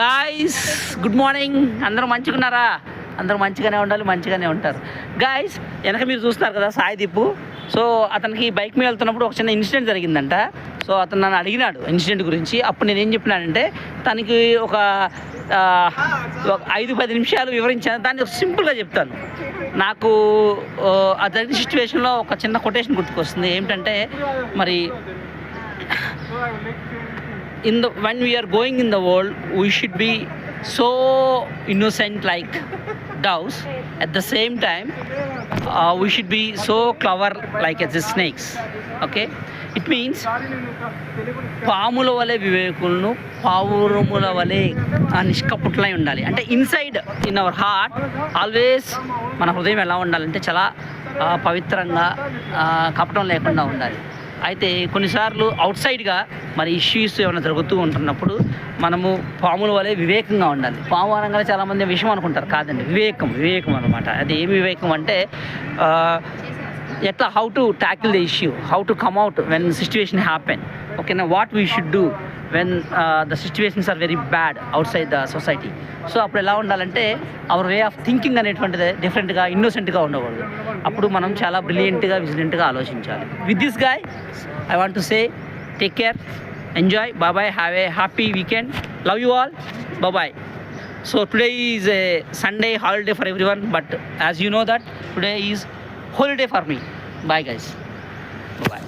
Guys good morning. అందరూ మంచిగున్నారా? అందరూ మంచిగానే ఉండాలి, మంచిగానే ఉంటారు. గాయ్స్ వెనక మీరు చూస్తున్నారు కదా సాయిదీప్. సో అతనికి బైక్ మీద వెళ్తున్నప్పుడు ఒక చిన్న ఇన్సిడెంట్ జరిగిందంట. సో అతను నన్ను అడిగినాడు ఇన్సిడెంట్ గురించి. అప్పుడు నేను ఏం చెప్పినానంటే తనకి ఒక 5-10 నిమిషాలు వివరించాను. దాన్ని సింపుల్గా చెప్తాను. నాకు ఆ జరిగిన సిచ్యువేషన్లో ఒక చిన్న కొటేషన్ గుర్తుకొస్తుంది. ఏమిటంటే మరి when we are going in the world, we should be so innocent like doves. At the same time, we should be so clever like as the snakes. Okay, it means పాముల వలె వివేకులను పావురముల వలె నిష్కపటులై ఉండాలి. అంటే inside in our heart always మన హృదయం ఎలా ఉండాలంటే చాలా పవిత్రంగా కపటం లేకుండా ఉండాలి. అయితే కొన్నిసార్లు అవుట్ సైడ్గా మరి ఇష్యూస్ ఏమైనా జరుగుతూ ఉంటున్నప్పుడు మనము పాముల వలె వివేకంగా ఉండాలి. పాము అనగానే చాలామంది విషయం అనుకుంటారు. కాదండి, వివేకం అనమాట. అది ఏమి వివేకం అంటే ఎట్లా how to tackle the issue, how to come out when situation happen. ఓకేనా, what we should do when the situations are very bad outside the society. So అప్పుడు ఎలా ఉండాలంటే అవర్ వే ఆఫ్ థింకింగ్ అనేటువంటిది డిఫరెంట్గా ఇన్నోసెంట్గా ఉండకూడదు. అప్పుడు మనం చాలా బ్రిలియంట్గా విజిలెంట్గా ఆలోచించాలి. With this guy I want to say take care, enjoy, bye, have a happy weekend, love you all, bye. So today is a Sunday holiday for everyone, but as you know that today is holiday for me. Bye guys, bye.